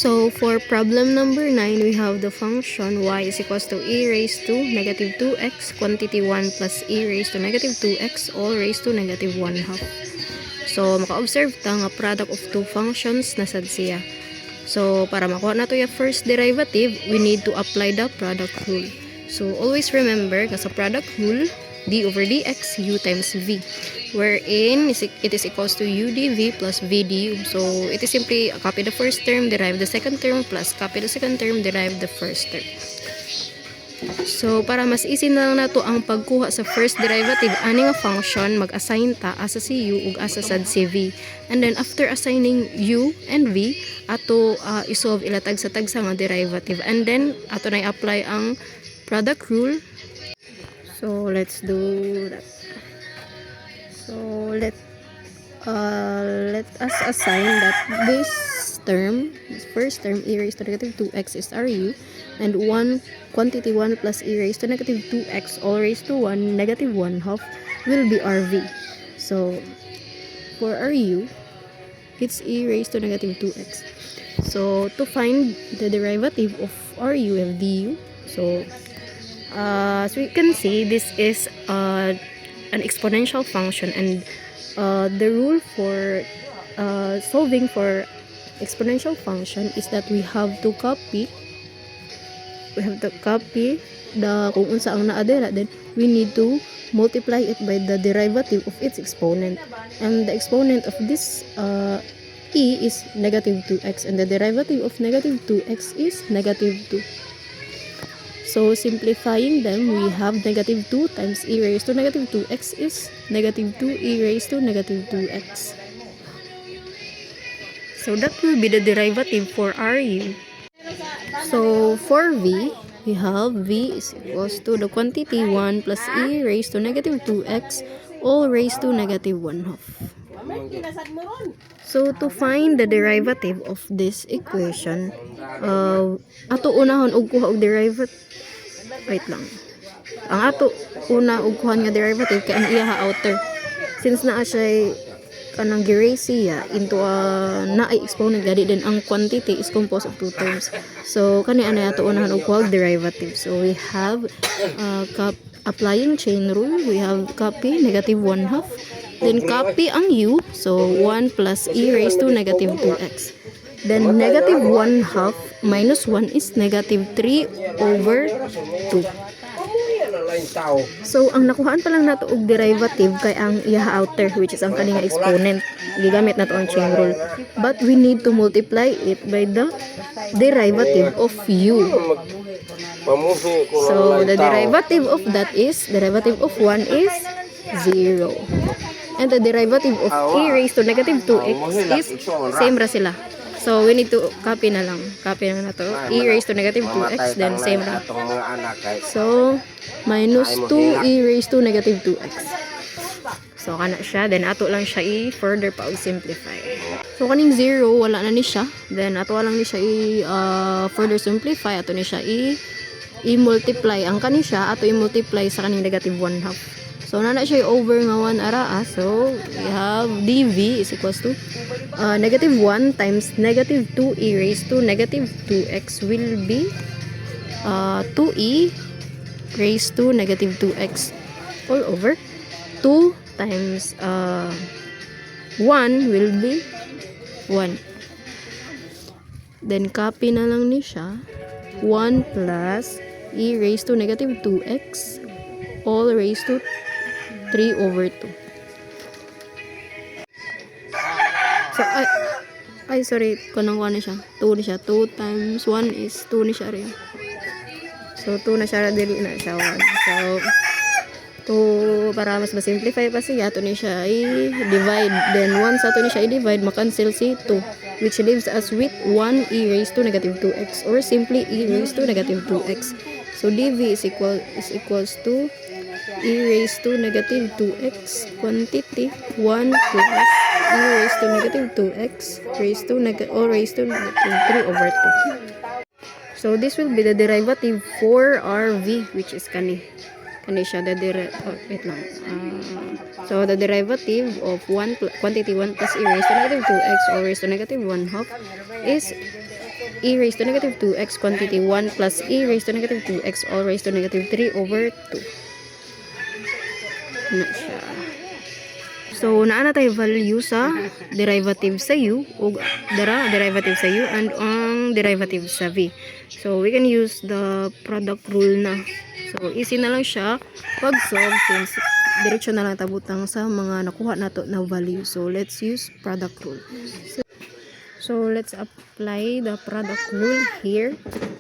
So for problem number 9, we have the function y is equals to e raised to negative 2x quantity 1 plus e raised to negative 2x all raised to negative 1 half. So maka-observe ta nga product of two functions na sad siya. So para makuha na to yung first derivative, we need to apply the product rule. So always remember nga sa product rule, d over dx u times v, wherein it is equals to u dv plus v du. So it is simply copy the first term, derive the second term, plus copy the second term, derive the first term. So para mas easy na lang nato ang pagkuha sa first derivative ani nga function, mag-assign ta asa si u ug asa sad si v, and then after assigning u and v, ato isolve ilatag sa tagsa nga derivative, and then ato na i-apply ang product rule. So let's do that. So let us assign that this term, this first term, e raised to negative 2x is ru, and quantity 1 plus e raised to negative 2x all raised to 1 negative 1 half will be rv. So for ru, it's e raised to negative 2x. So to find the derivative of ru, we have du. So so we can see this is an exponential function, and the rule for solving for exponential function is that we have to copy the kung unsa ang naa dira, then we need to multiply it by the derivative of its exponent, and the exponent of this e is negative 2x, and the derivative of negative 2x is negative 2. So simplifying them, we have negative 2 times e raised to negative 2x is negative 2 e raised to negative 2x. So that will be the derivative for ru. So for v, we have v is equals to the quantity 1 plus e raised to negative 2x all raised to negative 1 half. So to find the derivative of this equation, ato unahon og kuha og derivative. Wait lang. Ang ato una og kuha nga derivative kay ang iya outer. Since naa siya kanang gi-raise siya into a naay exponent, gadi din ang quantity is composed of two terms. So kani ana ato unahon og kuha og derivative. So we have applying chain rule, we have copy negative 1 half, then copy ang u, so 1 plus e raised to negative 2x. Then negative 1 half minus 1 is negative 3 over 2. So ang nakuhaan pa lang nato og derivative kay ang iya outer, which is ang kaning exponent. Gigamit nato ang chain rule. But we need to multiply it by the derivative of u. So the derivative of that is, derivative of 1 is 0. And the derivative of e raised to negative 2x is same ra sila. So we need to copy na lang. Copy na to. E raised to negative 2x, then same lang. So minus 2 e raised to negative 2x. So kana siya, then ato lang siya i-further pa og simplify. So kaning 0 wala na ni siya. Then ato lang ni siya further simplify, ato ni siya i-multiply ang kani siya, ato i-multiply sa kaning negative 1 half. So nana siya over nga 1 ara. So we have dv is equals to negative 1 times negative 2 e raised to negative 2x will be 2e raised to negative 2x all over 2 times 1 will be 1. Then copy na lang ni siya, 1 plus e raised to negative 2x all raised to 3 over 2. So ay sorry, kanang kuha na siya, 2 na siya, 2 times 1 is 2 na siya rin. So 2 na siya, dili na siya 1. So para mas ma-simplify pa siya, ato ni siya i-divide, then once ato ni siya i-divide, makancel si 2, which leaves us with 1 e raised to negative 2x, or simply e raised to negative 2x. So dv is equals to e raised to negative 2x quantity 1 plus e raised to negative 2x raised to raised to negative 3 over 2. So this will be the derivative for rv, which is kani. kani siya wait lang. So the derivative of quantity 1 plus e raised to negative 2x all raised to negative 1 half is e raised to negative 2x quantity 1 plus e raised to negative 2x all raised to negative 3 over 2. Na siya. So, naa na tayo value sa derivative sa u o derivative sa u and ang derivative sa v. So, we can use the product rule na. So, easy na lang siya pag-solve since diretso na lang tabutang sa mga nakuha nato na value. So, let's use product rule. So, let's apply the product rule here.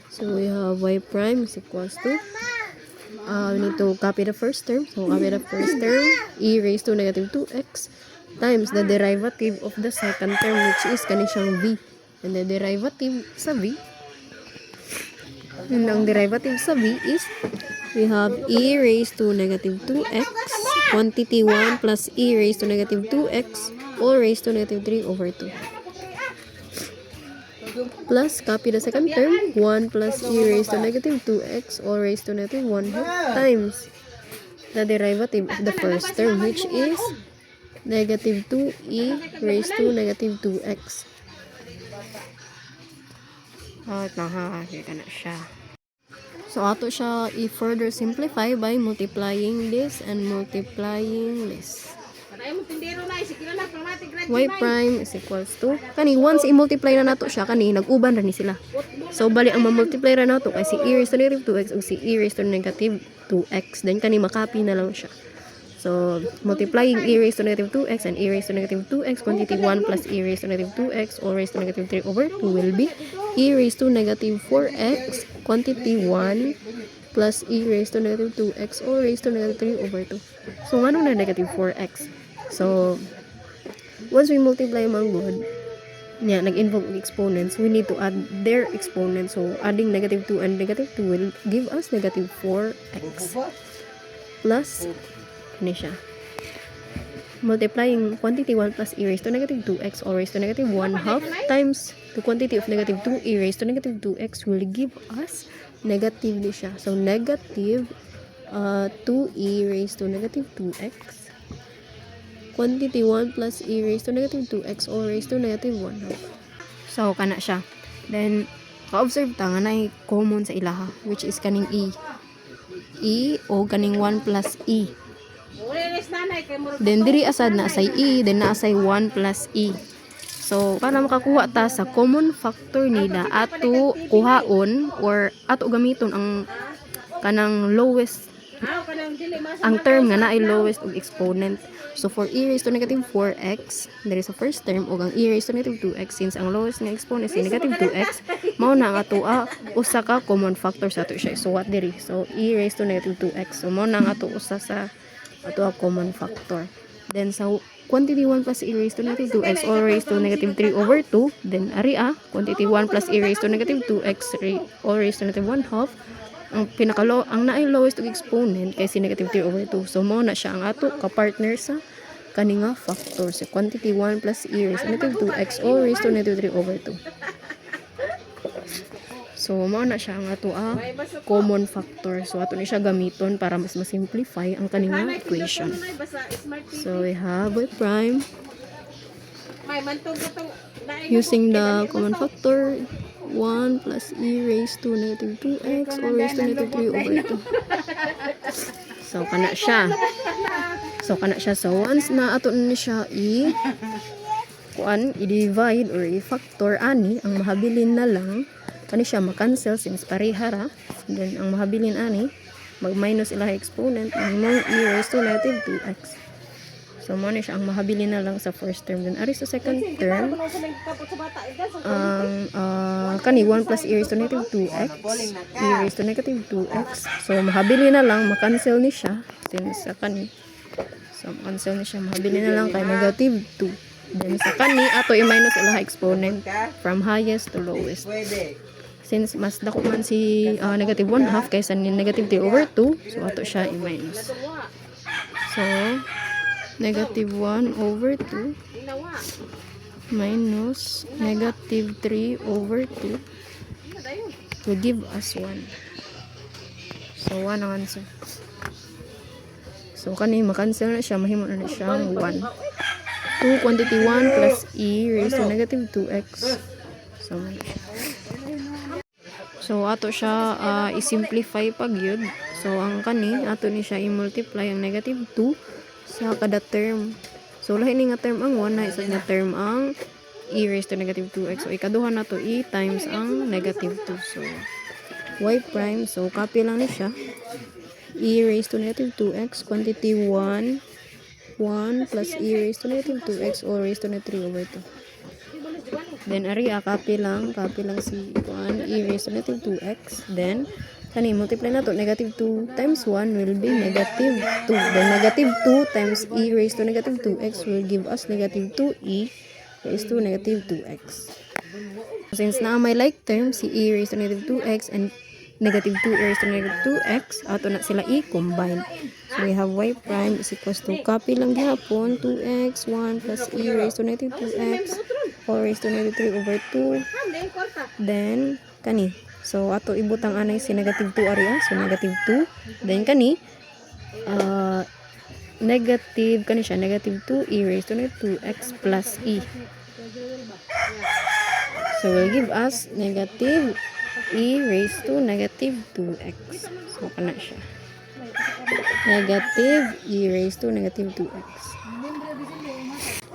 So, we have y prime is equals to we need to copy the first term. So, copy the first term, e raised to negative 2x times the derivative of the second term which is kani siyang v. And the derivative sa v, and ang derivative sa v is we have e raised to negative 2x quantity 1 plus e raised to negative 2x all raised to negative 3 over 2. Plus, copy the second term, 1 plus e raised to negative 2x all raised to negative 1 half times the derivative of the first term which is negative 2e raised to negative 2x. Ito ha, kita na siya. So, ato siya i-further simplify by multiplying this and multiplying this. Y prime is equals to kani once i-multiply na nato siya kani nag-uban ra ni sila. So bali ang ma-multiply ra nato kay si e raised to negative 2x ug si e raised to negative 2x then kani makopy na lang siya. So multiplying e raised to negative 2x and e raised to negative 2x quantity 1 plus e raised to negative 2x all raised to negative 3 over 2 will be e raised to negative 4x quantity 1 plus e raised to negative 2x all raised to negative 3 over 2. So ano na negative 4x? So, once we multiply mga good, nag-involve exponents, we need to add their exponents. So, adding negative 2 and negative 2 will give us negative 4x. Plus, ano siya? Multiplying quantity 1 plus e raised to negative 2x all raised to negative 1 half times the quantity of negative 2 e raised to negative 2x will give us negative din siya. So, negative 2e raised to negative 2x quantity 1 plus e raised to negative 2x all raised to negative 1 half. So, kana siya. Then, ka-observe ta nga na common sa ilaha, which is kaning e. E o kaning 1 plus e. Then, diri asad na asay e, then na asay 1 plus e. So, para makakuha ta sa common factor nila, ato kuhaon or ato gamiton ang kanang lowest ang term nga na ay lowest og exponent. So for e raised to negative 4x, there is a first term ug ang e raised to negative 2x since ang lowest nga exponent is negative 2x, mao na ang ato usa ka common factor sa ato siya. So what diri? So e raised to negative 2x. So mao na ang ato usa sa ato common factor. Then sa quantity 1 plus e raised to negative 2x all raised to negative 3 over 2, then ari quantity 1 plus e raised to negative 2x all raised to negative 1 half. Ang ang naay lowest og exponent kay si negative 3 over 2. So mao na siya ang ato ka-partner sa kaninga factor. So quantity 1 plus e raised to negative 2x all raised to negative 3 over 2. So mao na siya ang ato common factor. So ato ni siya gamiton para mas ma-simplify ang kaninga equation. So we have y prime using the common factor 1 plus e raised to negative 2x all raised to negative 3 over 2. So, kana siya. So, once na ato na siya i-divide or i-factor ani, ang mahabilin na lang, kani siya makancel since parehara. Then, ang mahabilin ani, mag-minus ilang exponent, ang mong e raised to negative 2x. So, mo na siya ang mahabilin na lang sa first term. Then, ari sa second term, kani 1 plus e raised to negative 2x, e raised to negative 2x. So, mahabilin na lang, makancel ni siya. Since sa kani. So, makancel ni siya, mahabilin na lang kay negative 2. Then, sa kani, ato i-minus ilang exponent from highest to lowest. Since mas dako man si negative 1 half kaysa ni negative 3 over 2, so ato siya i-minus. So, negative 1 over 2 minus negative 3 over 2 will give us 1. So, 1 ang answer. So kani makancel na siya, mahimo na siyang 1. 2 quantity 1 plus e raised to negative 2x. So ato siya i-simplify pag yun. So ang kani ato ni siya i-multiply ang negative 2 sa kada term. So lahi ni nga term ang 1 na isa nga term ang e raised to negative 2x. So ikaduha na to e times ang negative 2. So y prime, so copy lang ni siya. E raised to negative 2x quantity 1 plus e raised to negative 2x all raised to negative 3 over 2. Then ari copy lang si 1 e raised to negative 2x. Then kani multiply na to, negative 2 times 1 will be negative 2. Then negative 2 times e raised to negative 2x will give us negative 2e raised to negative 2x. Since na may like term si e raised to negative 2x and negative 2 raised to negative 2x, ato na sila i-combine. So we have y prime is equals to, copy lang gihapon, 2x 1 plus e raised to negative 2x all raised to negative 3 over 2. Then kani, so ato ibutang anay si negative 2 area, so negative 2. Then kani negative kani siya, negative 2 e raised to negative 2x plus e. So will give us negative e raised to negative 2x. So kana siya, negative e raised to negative 2x.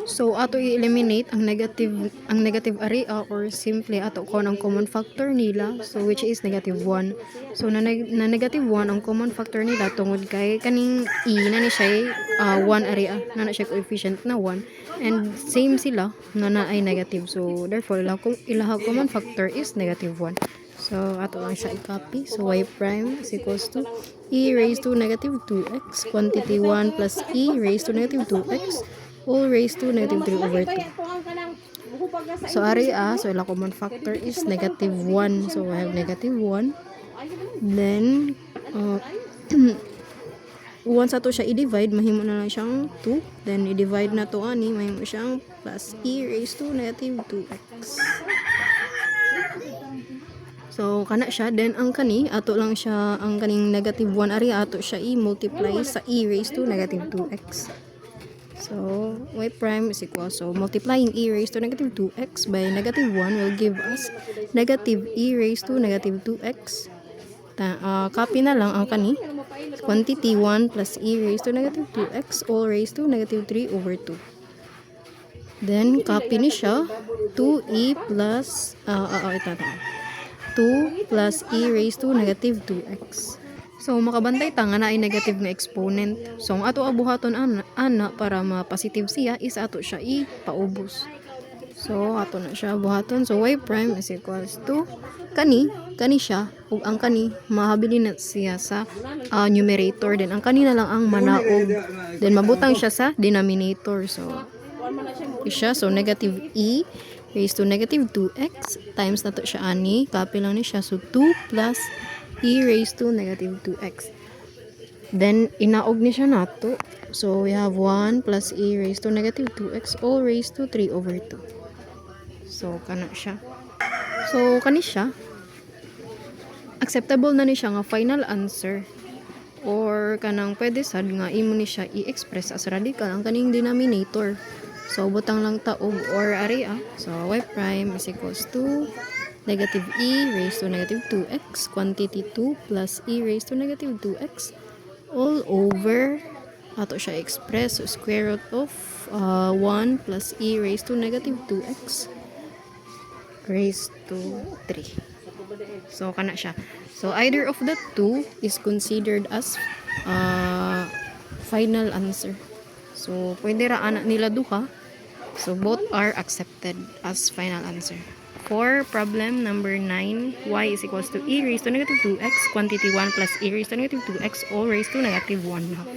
So ato i-eliminate ang negative area or simply ato ko ang common factor nila, so which is negative 1. So na negative 1 ang common factor nila tungod kay kaning e na ni siya 1 area na siya coefficient na 1 and same sila na ay negative. So therefore ilaha common factor is negative 1. So ato lang siya i-copy. So y prime is equals to e raised to negative 2x quantity 1 plus e raised to negative 2x all raised to negative 3 over 2. So ari so ila common factor is negative 1. So we have negative 1. Then once ato siya i-divide, mahimo na lang siyang 2. Then i-divide na to ani, mahimo siyang plus e raised to negative 2x. So kana siya. Then ang kani ato lang siya, ang kaning negative 1 area ato siya i-multiply sa e raised to negative 2x. So y prime is equal, so multiplying e raised to negative 2x by negative 1 will give us negative e raised to negative 2x. Copy na lang ang kani, quantity 1 plus e raised to negative 2x all raised to negative 3 over 2. Then copy ni siya, 2e plus 2 plus e raised to negative 2x. So makabantay ta nga na ay negative nga exponent. So ang ato abuhaton ana para ma-positive siya is ato siya i-paubos. So ato na siya abuhaton. So y prime is equals to kani siya ug ang kani mahabilin na siya sa numerator, then ang kanina lang ang manaog, then mabutang siya sa denominator. So siya, so negative e raised to negative 2x times nato siya ani, copy lang ni siya, so 2 plus e raised to negative 2x. Then inaog ni siya nato, so we have 1 plus e raised to negative 2x all raised to 3 over 2. So kana siya. So kani siya, acceptable na ni siya nga final answer, or kanang pwede sad nga imo ni siya i-express as radical ang kaning denominator. So butang lang taog or area. So y prime is equals to negative e raised to negative 2x quantity 2 plus e raised to negative 2x all over ato siya express, so square root of 1 plus e raised to negative 2x raised to 3. So kana siya. So either of the two is considered as final answer. So pwede ra ana nila duha. So both are accepted as final answer. For problem number 9, y is equals to e raised to negative 2x quantity 1 plus e raised to negative 2x all raised to negative 1 half.